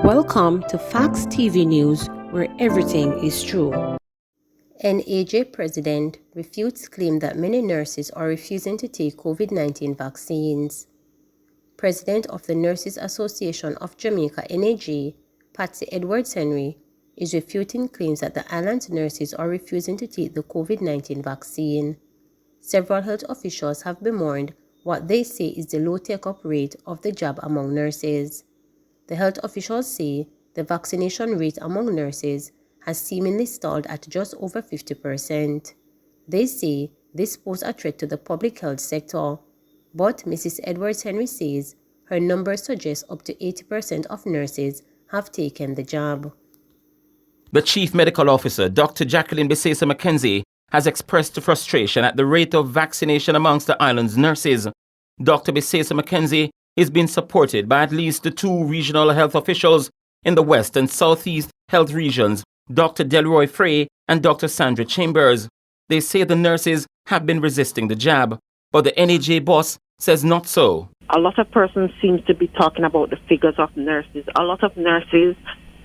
Welcome to Facts TV News, where everything is true. NAJ President refutes claim that many nurses are refusing to take COVID-19 vaccines. President of the Nurses Association of Jamaica, NAJ, Patsy Edwards Henry, is refuting claims that the island's nurses are refusing to take the COVID-19 vaccine. Several health officials have bemoaned what they say is the low take-up rate of the jab among nurses. The health officials say the vaccination rate among nurses has seemingly stalled at just over 50%. They say this poses a threat to the public health sector, but Mrs. Edwards Henry says her numbers suggest up to 80% of nurses have taken the jab. The Chief Medical Officer, Dr. Jacqueline Bisesa McKenzie, has expressed frustration at the rate of vaccination amongst the island's nurses. Dr. Bisesa McKenzie is being supported by at least the two regional health officials in the West and Southeast health regions, Dr. Delroy Frey and Dr. Sandra Chambers. They say the nurses have been resisting the jab, but the NAJ boss says not so. A lot of persons seem to be talking about the figures of nurses. A lot of nurses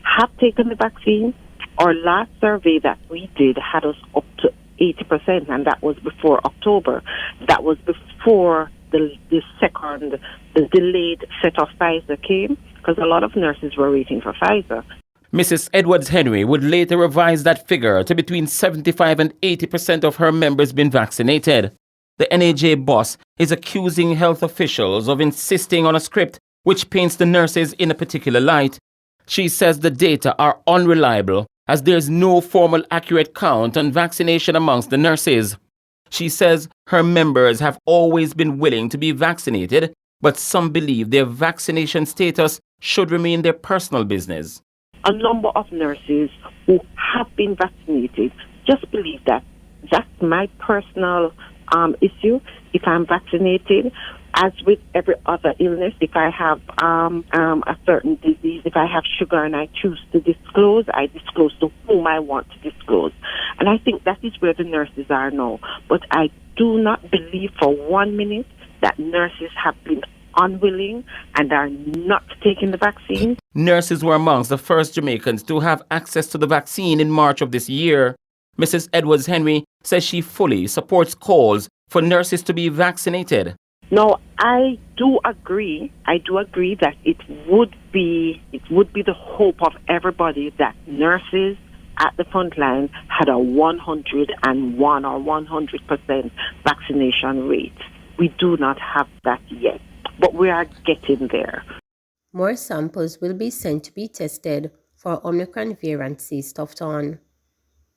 have taken the vaccine. Our last survey that we did had us up to 80%, and that was before October. That was before the delayed set of Pfizer came, because a lot of nurses were waiting for Pfizer. Mrs. Edwards Henry would later revise that figure to between 75 and 80% of her members being vaccinated. The NAJ boss is accusing health officials of insisting on a script which paints the nurses in a particular light. She says the data are unreliable as there is no formal accurate count on vaccination amongst the nurses. She says her members have always been willing to be vaccinated, but some believe their vaccination status should remain their personal business. A number of nurses who have been vaccinated just believe that that's my personal issue. If I'm vaccinated, as with every other illness, if I have a certain disease, if I have sugar and I choose to disclose, I disclose to whom I want to disclose. And I think that is where the nurses are now. But I do not believe for 1 minute that nurses have been unwilling and are not taking the vaccine. Nurses were amongst the first Jamaicans to have access to the vaccine in March of this year. Mrs. Edwards Henry says she fully supports calls for nurses to be vaccinated. No, I do agree that it would be the hope of everybody that nurses at the front line had a 101 or 100% vaccination rate. We do not have that yet, but we are getting there. More samples will be sent to be tested for Omicron variant, says Tufton.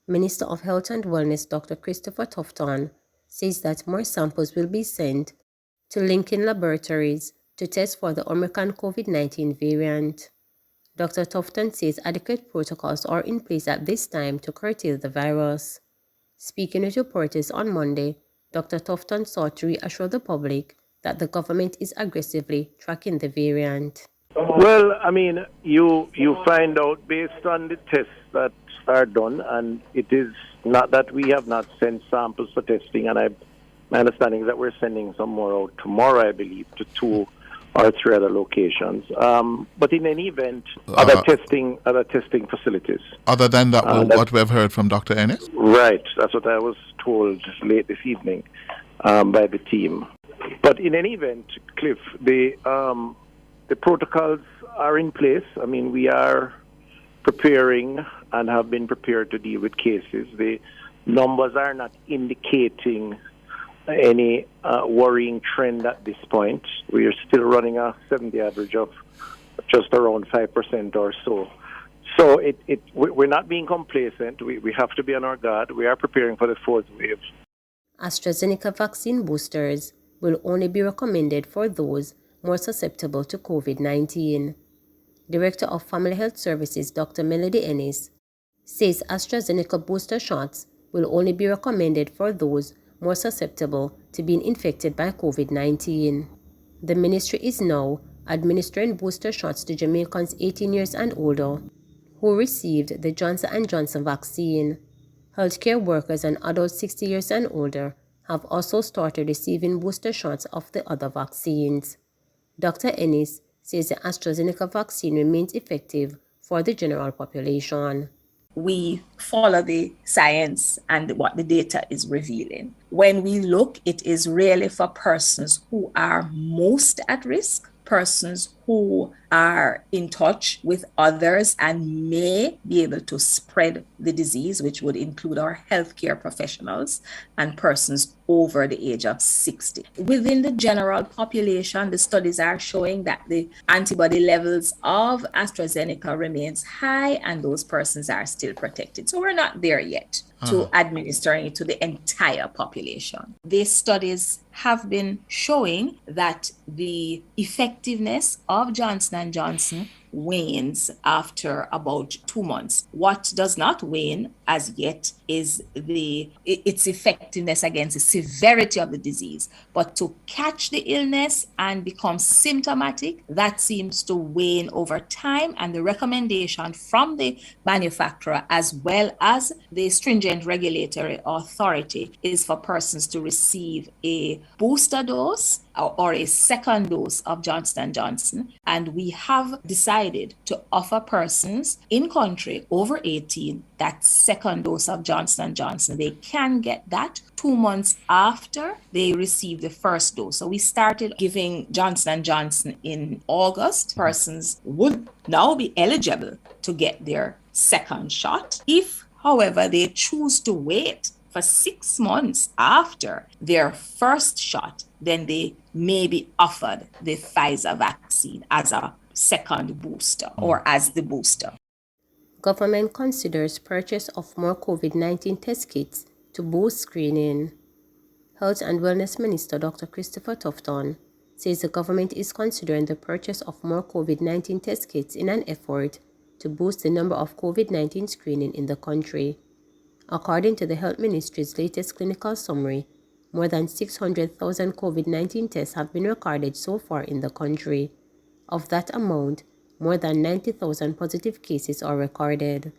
Minister of Health and Wellness Dr. Christopher Tufton says that more samples will be sent to Lincoln Laboratories to test for the Omicron COVID-19 variant. Dr. Tufton says adequate protocols are in place at this time to curtail the virus. Speaking with reporters on Monday, Dr. Tufton sought to reassure the public that the government is aggressively tracking the variant. Well, I mean, you find out based on the tests that are done, and it is not that we have not sent samples for testing, and my understanding is that we're sending some more out tomorrow, I believe, to 2 or 3 other locations. But in any event, other testing facilities. Other than that, what we've heard from Dr. Ennis? Right, that's what I was told late this evening by the team. But in any event, Cliff, the protocols are in place. I mean, we are preparing and have been prepared to deal with cases. The numbers are not indicating any worrying trend at this point. We are still running a 7-day average of just around 5% or so. So we're not being complacent. We have to be on our guard. We are preparing for the 4th wave. AstraZeneca vaccine boosters will only be recommended for those more susceptible to COVID-19. Director of Family Health Services Dr. Melody Ennis says AstraZeneca booster shots will only be recommended for those more susceptible to being infected by COVID-19. The ministry is now administering booster shots to Jamaicans 18 years and older who received the Johnson & Johnson vaccine. Healthcare workers and adults 60 years and older have also started receiving booster shots of the other vaccines. Dr. Ennis says the AstraZeneca vaccine remains effective for the general population. We follow the science and what the data is revealing. When we look, it is really for persons who are most at risk, persons who are in touch with others and may be able to spread the disease, which would include our healthcare professionals and persons over the age of 60. Within the general population, the studies are showing that the antibody levels of AstraZeneca remains high and those persons are still protected. So we're not there yet to administering it to the entire population. These studies have been showing that the effectiveness of Johnson & Johnson wanes after about 2 months. What does not wane as yet is its effectiveness against the severity of the disease. But to catch the illness and become symptomatic, that seems to wane over time. And the recommendation from the manufacturer as well as the stringent regulatory authority is for persons to receive a booster dose or a second dose of Johnson & Johnson. And we have decided to offer persons in country over 18 that second dose of Johnson & Johnson. They can get that 2 months after they receive the first dose. So we started giving Johnson & Johnson in August. Persons would now be eligible to get their second shot. If, however, they choose to wait for 6 months after their first shot, then they may be offered the Pfizer vaccine as a second booster or as the booster. Government considers purchase of more COVID-19 test kits to boost screening. Health and Wellness Minister Dr. Christopher Tufton says the government is considering the purchase of more COVID-19 test kits in an effort to boost the number of COVID-19 screening in the country. According to the Health Ministry's latest clinical summary, more than 600,000 COVID-19 tests have been recorded so far in the country. Of that amount, more than 90,000 positive cases are recorded.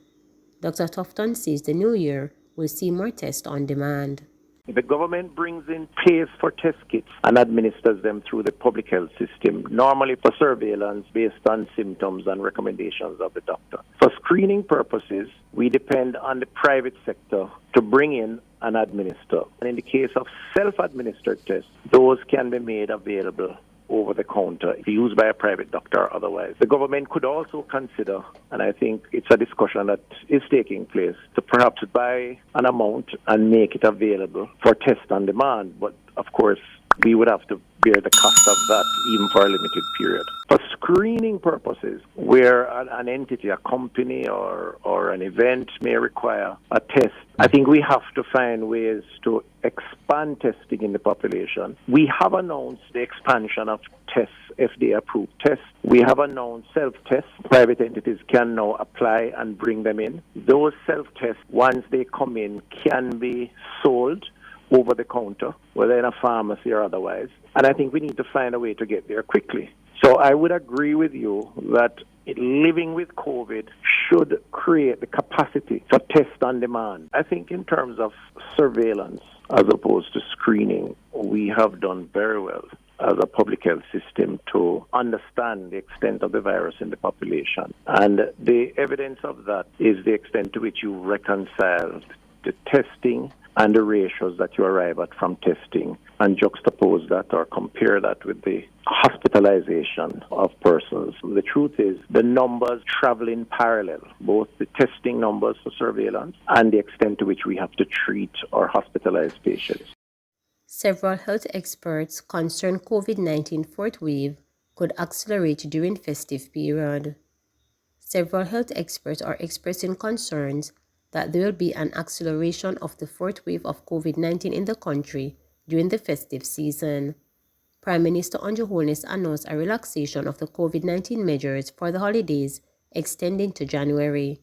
Dr. Tufton says the new year will see more tests on demand. The government brings in pays for test kits and administers them through the public health system, normally for surveillance based on symptoms and recommendations of the doctor. For screening purposes, we depend on the private sector to bring in and administer. And in the case of self-administered tests, those can be made available over the counter, used by a private doctor or otherwise. The government could also consider, and I think it's a discussion that is taking place, to perhaps buy an amount and make it available for test on demand. But of course, we would have to bear the cost of that even for a limited period. For screening purposes, where an entity, a company or an event may require a test, I think we have to find ways to expand testing in the population. We have announced the expansion of tests, FDA-approved tests. We have announced self-tests. Private entities can now apply and bring them in. Those self-tests, once they come in, can be sold over the counter, whether in a pharmacy or otherwise. And I think we need to find a way to get there quickly. So I would agree with you that living with COVID should create the capacity for test on demand. I think in terms of surveillance as opposed to screening, we have done very well as a public health system to understand the extent of the virus in the population. And the evidence of that is the extent to which you reconcile the testing and the ratios that you arrive at from testing, and juxtapose that or compare that with the hospitalization of persons. The truth is the numbers travel in parallel, both the testing numbers for surveillance and the extent to which we have to treat or hospitalize patients. Several health experts concern COVID-19 fourth wave could accelerate during festive period. Several health experts are expressing concerns that there will be an acceleration of the fourth wave of COVID-19 in the country during the festive season. Prime Minister Andrew Holness announced a relaxation of the COVID-19 measures for the holidays, extending to January.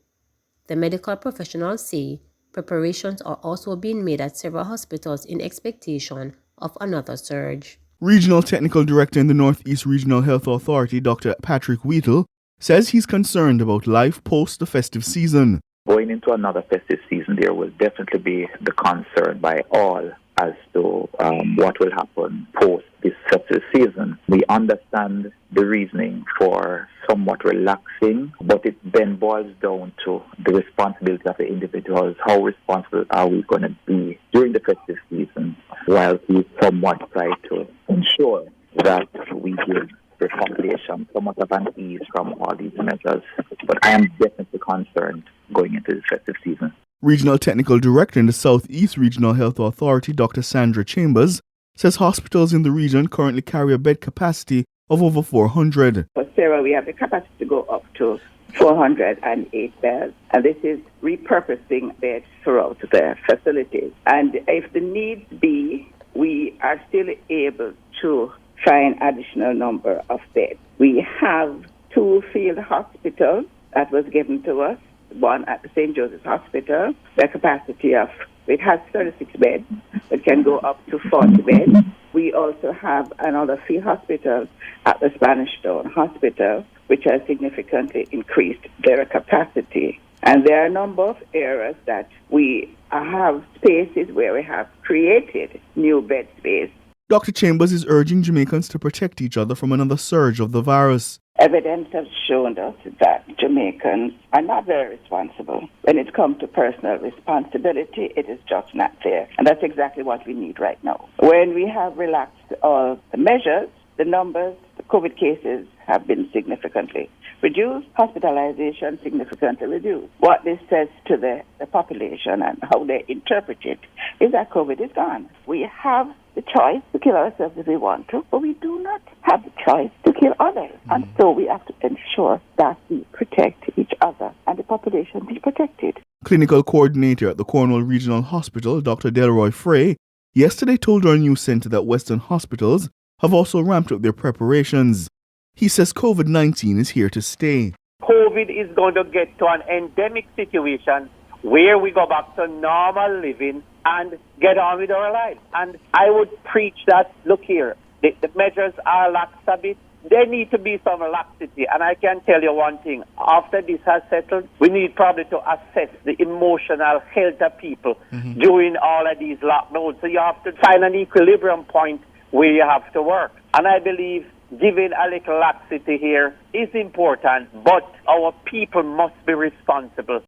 The medical professionals say preparations are also being made at several hospitals in expectation of another surge. Regional Technical Director in the Northeast Regional Health Authority, Dr. Patrick Wheatle, says he's concerned about life post the festive season. Going into another festive season, there will definitely be the concern by all as to what will happen post this festive season. We understand the reasoning for somewhat relaxing, but it then boils down to the responsibility of the individuals. How responsible are we going to be during the festive season while we somewhat try to ensure that we give the population somewhat of an ease from all these measures. But I am definitely concerned going into the festive season. Regional Technical Director in the Southeast Regional Health Authority, Dr. Sandra Chambers, says hospitals in the region currently carry a bed capacity of over 400. For Sarah, we have the capacity to go up to 408 beds, and this is repurposing beds throughout the facilities. And if the needs be, we are still able to find additional number of beds. We have 2 field hospitals that was given to us, one at the St. Joseph's Hospital, the capacity of, it has 36 beds, it can go up to 40 beds. We also have another field hospital at the Spanish Town Hospital, which has significantly increased their capacity. And there are a number of areas that we have spaces where we have created new bed space. Dr. Chambers is urging Jamaicans to protect each other from another surge of the virus. Evidence has shown us that Jamaicans are not very responsible. When it comes to personal responsibility, it is just not there. And that's exactly what we need right now. When we have relaxed all the measures, the numbers, the COVID cases have been significantly reduced, hospitalization significantly reduced. What this says to the population and how they interpret it is that COVID is gone. We have the choice to kill ourselves if we want to, but we do not have the choice to kill others. And so we have to ensure that we protect each other and the population be protected. Clinical coordinator at the Cornwall Regional Hospital, Dr. Delroy Frey, yesterday told our news centre that Western hospitals have also ramped up their preparations. He says COVID-19 is here to stay. COVID is going to get to an endemic situation where we go back to normal living and get on with our lives. And I would preach that, look here, the measures are lax a bit. There need to be some laxity. And I can tell you one thing, after this has settled, we need probably to assess the emotional health of people during all of these lockdowns. So you have to find an equilibrium point where you have to work. And I believe giving a little laxity here is important, but our people must be responsible.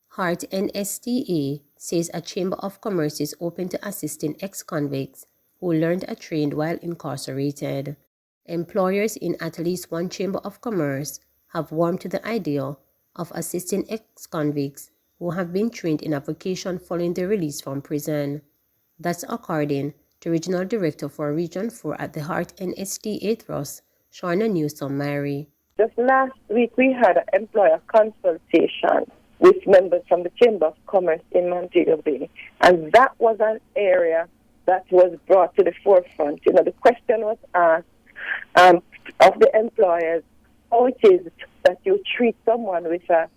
Heart NSTA says a Chamber of Commerce is open to assisting ex-convicts who learned or trained while incarcerated. Employers in at least one Chamber of Commerce have warmed to the idea of assisting ex-convicts who have been trained in a vocation following their release from prison. That's according to Regional Director for Region 4 at the Heart NSTA Trust, Shauna Newsom-Mary. Just last week, we had an employer consultation with members from the Chamber of Commerce in Montego Bay, and that was an area that was brought to the forefront. You know, the question was asked of the employers how it is that you treat someone with a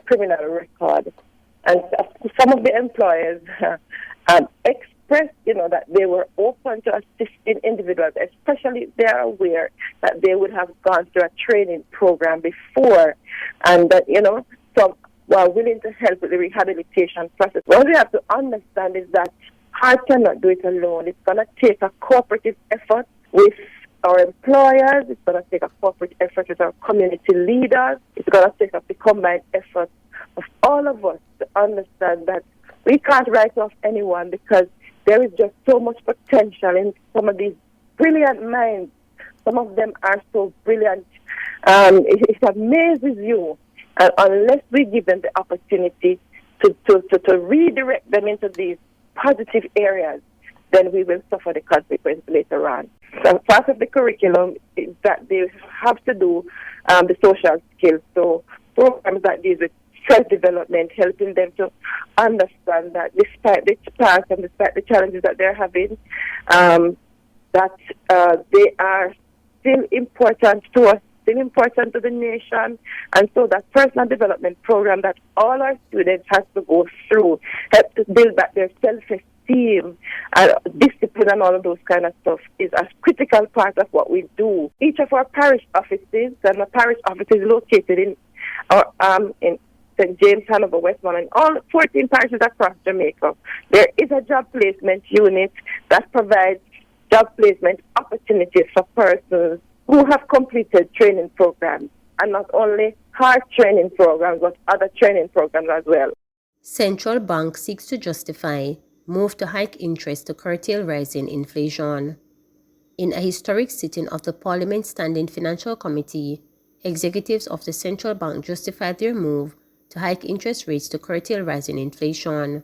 criminal record, and some of the employers expressed, you know, that they were open to assisting individuals, especially if they are aware that they would have gone through a training program before, and that, you know, some were willing to help with the rehabilitation process. What we have to understand is that Heart cannot do it alone. It's going to take a cooperative effort with our employers. It's going to take a corporate effort with our community leaders. It's going to take a combined effort of all of us to understand that we can't write off anyone because there is just so much potential in some of these brilliant minds. Some of them are so brilliant. It amazes you. And unless we give them the opportunity to redirect them into these positive areas, then we will suffer the consequence later on. So part of the curriculum is that they have to do the social skills. So programs like these with self-development, helping them to understand that despite the past and despite the challenges that they're having, that they are still important to us, still important to the nation. And so that personal development program that all our students have to go through help to build back their self-esteem and discipline and all of those kind of stuff is a critical part of what we do. Each of our parish offices, and the parish office is located in St. James, Hanover, Westmoreland, all 14 parishes across Jamaica. There is a job placement unit that provides job placement opportunities for persons who have completed training programs, and not only hard training programs, but other training programs as well. Central Bank seeks to justify move to hike interest to curtail rising inflation. In a historic sitting of the Parliament Standing Financial Committee, executives of the Central Bank justified their move to hike interest rates to curtail rising inflation.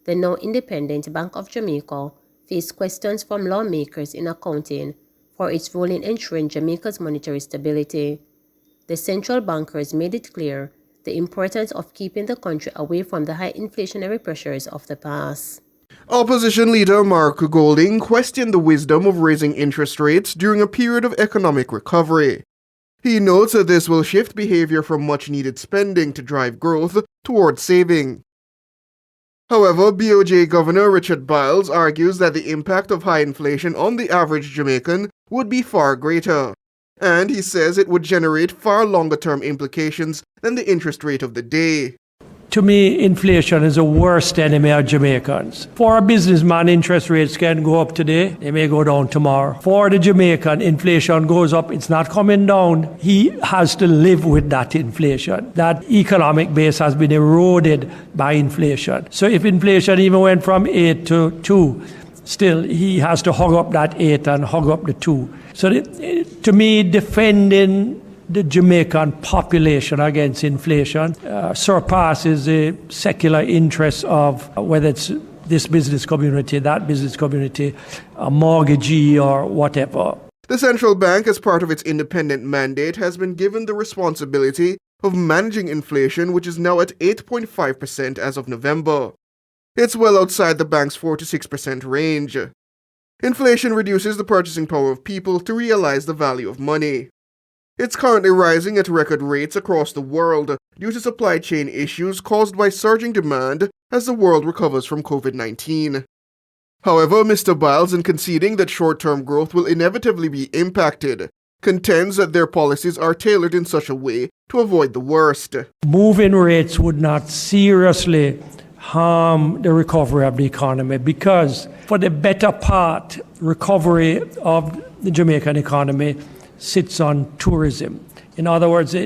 The now independent Bank of Jamaica faced questions from lawmakers in accounting for its role in ensuring Jamaica's monetary stability. The central bankers made it clear the importance of keeping the country away from the high inflationary pressures of the past. Opposition leader Mark Golding questioned the wisdom of raising interest rates during a period of economic recovery. He notes that this will shift behavior from much-needed spending to drive growth towards saving. However, BOJ Governor Richard Biles argues that the impact of high inflation on the average Jamaican would be far greater, and he says it would generate far longer-term implications than the interest rate of the day. To me, inflation is the worst enemy of Jamaicans. For a businessman, interest rates can go up today, they may go down tomorrow. For the Jamaican, inflation goes up, it's not coming down. He has to live with that inflation. That economic base has been eroded by inflation. So if inflation even went from 8 to 2, still he has to hug up that 8 and hug up the 2. So to me, defending the Jamaican population against inflation surpasses the secular interests of whether it's this business community, that business community, a mortgagee or whatever. The central bank, as part of its independent mandate, has been given the responsibility of managing inflation, which is now at 8.5% as of November. It's well outside the bank's 4 to 6% range. Inflation reduces the purchasing power of people to realize the value of money. It's currently rising at record rates across the world due to supply chain issues caused by surging demand as the world recovers from COVID-19. However, Mr. Biles, in conceding that short-term growth will inevitably be impacted, contends that their policies are tailored in such a way to avoid the worst. Moving rates would not seriously harm the recovery of the economy because for the better part, recovery of the Jamaican economy sits on tourism. In other words, the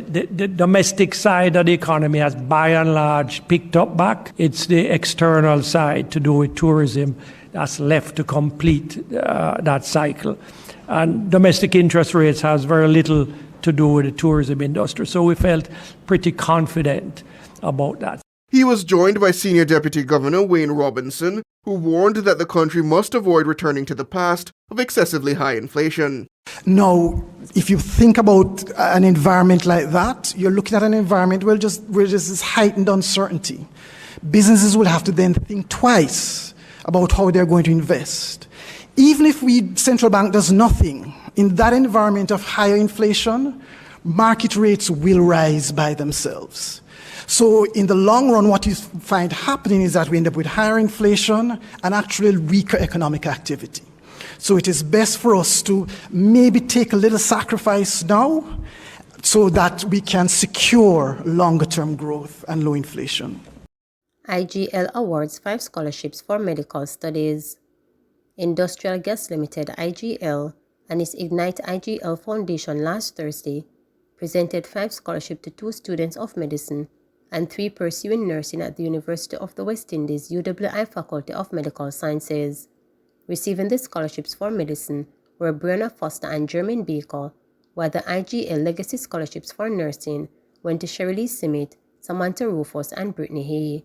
domestic side of the economy has by and large picked up back. It's the external side to do with tourism that's left to complete that cycle. And domestic interest rates has very little to do with the tourism industry. So we felt pretty confident about that. He was joined by Senior Deputy Governor Wayne Robinson, who warned that the country must avoid returning to the past of excessively high inflation. Now, if you think about an environment like that, you're looking at an environment where there's this heightened uncertainty. Businesses will have to then think twice about how they're going to invest. Even if central bank does nothing, in that environment of higher inflation, market rates will rise by themselves. So in the long run, what you find happening is that we end up with higher inflation and actually weaker economic activity. So it is best for us to maybe take a little sacrifice now so that we can secure longer-term growth and low inflation. IGL awards 5 scholarships for medical studies. Industrial Gas Limited IGL and its Ignite IGL Foundation last Thursday presented 5 scholarships to 2 students of medicine and 3 pursuing nursing at the University of the West Indies UWI Faculty of Medical Sciences. Receiving the scholarships for medicine were Brianna Foster and Jermaine Baker, while the IGL Legacy Scholarships for nursing went to Shirley Simit, Samantha Rufus, and Brittany Hay.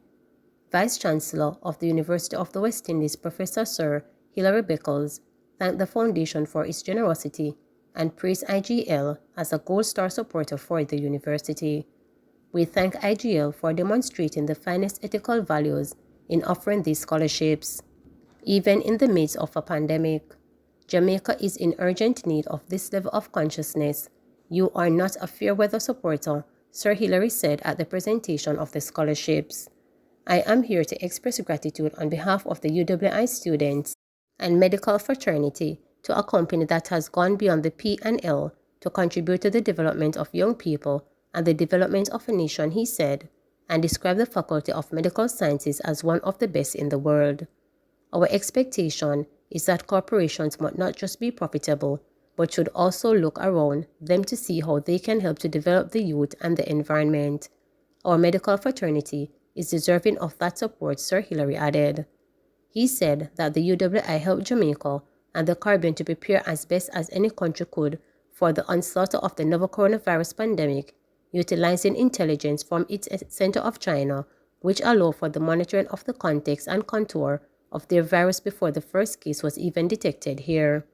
Vice-Chancellor of the University of the West Indies, Professor Sir Hilary Beckles, thanked the Foundation for its generosity and praised IGL as a Gold Star supporter for the university. We thank IGL for demonstrating the finest ethical values in offering these scholarships. Even in the midst of a pandemic, Jamaica is in urgent need of this level of consciousness. You are not a fair weather supporter, Sir Hilary said at the presentation of the scholarships. I am here to express gratitude on behalf of the UWI students and medical fraternity to a company that has gone beyond the P&L to contribute to the development of young people and the development of a nation, he said, and described the Faculty of Medical Sciences as one of the best in the world. Our expectation is that corporations must not just be profitable, but should also look around them to see how they can help to develop the youth and the environment. Our medical fraternity is deserving of that support, Sir Hillary added. He said that the UWI helped Jamaica and the Caribbean to prepare as best as any country could for the onslaught of the novel coronavirus pandemic, utilizing intelligence from its Center of China, which allowed for the monitoring of the context and contour of their virus before the first case was even detected here.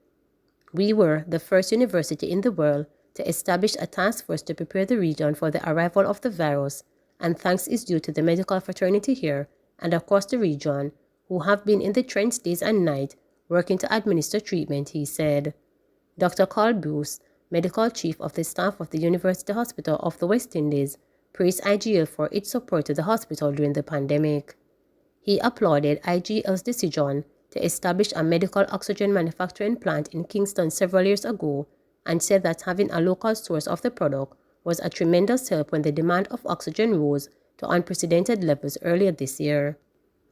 We were the first university in the world to establish a task force to prepare the region for the arrival of the virus, and thanks is due to the medical fraternity here and across the region, who have been in the trench days and nights working to administer treatment, he said. Dr. Carl Bruce, medical chief of the staff of the University Hospital of the West Indies, praised IGL for its support to the hospital during the pandemic. He applauded IGL's decision to establish a medical oxygen manufacturing plant in Kingston several years ago and said that having a local source of the product was a tremendous help when the demand of oxygen rose to unprecedented levels earlier this year.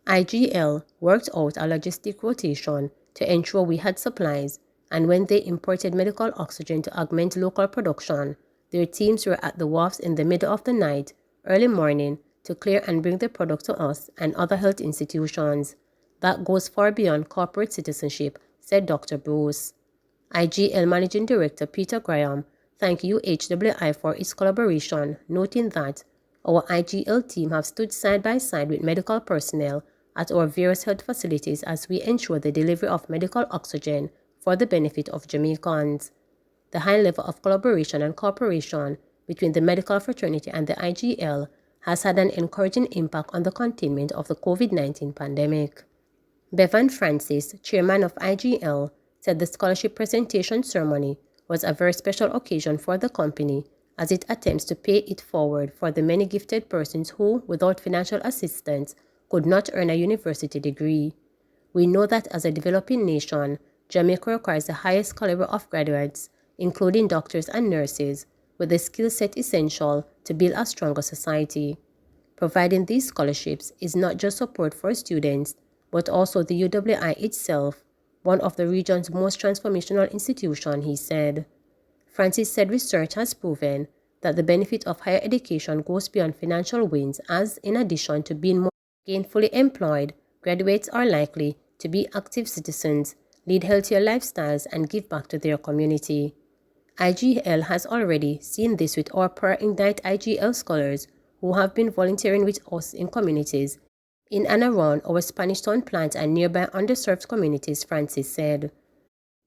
IGL worked out a logistic rotation to ensure we had supplies, and when they imported medical oxygen to augment local production, their teams were at the wharves in the middle of the night, early morning, to clear and bring the product to us and other health institutions. That goes far beyond corporate citizenship, said Dr. Bruce. IGL Managing Director Peter Graham thanked UHWI for its collaboration, noting that our IGL team have stood side by side with medical personnel at our various health facilities as we ensure the delivery of medical oxygen for the benefit of Jamaicans. The high level of collaboration and cooperation between the medical fraternity and the IGL has had an encouraging impact on the containment of the COVID-19 pandemic. Bevan Francis, chairman of IGL, said the scholarship presentation ceremony was a very special occasion for the company as it attempts to pay it forward for the many gifted persons who, without financial assistance, could not earn a university degree. We know that as a developing nation, Jamaica requires the highest caliber of graduates, including doctors and nurses, with the skill set essential to build a stronger society. Providing these scholarships is not just support for students, but also the UWI itself, one of the region's most transformational institutions, he said. Francis said research has proven that the benefit of higher education goes beyond financial wins as, in addition to being more gainfully employed, graduates are likely to be active citizens, lead healthier lifestyles, and give back to their community. IGL has already seen this with our prior Ignite IGL scholars who have been volunteering with us in communities in and around our Spanish Town plant and nearby underserved communities, Francis said.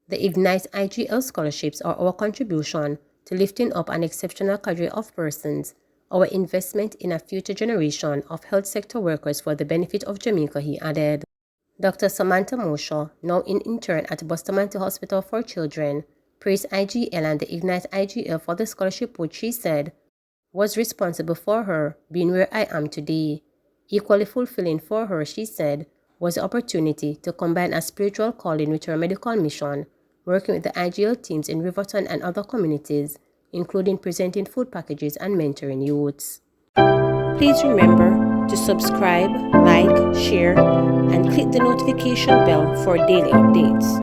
The Ignite IGL scholarships are our contribution to lifting up an exceptional cadre of persons, our investment in a future generation of health sector workers for the benefit of Jamaica, he added. Dr. Samantha Mosher, now in intern at Bustamante Hospital for Children, praised IGL and the Ignite IGL for the scholarship which she said was responsible for her being where I am today. Equally fulfilling for her, she said, was the opportunity to combine a spiritual calling with her medical mission, working with the IGL teams in Riverton and other communities, including presenting food packages and mentoring youths. Please remember to subscribe, like, share, and click the notification bell for daily updates.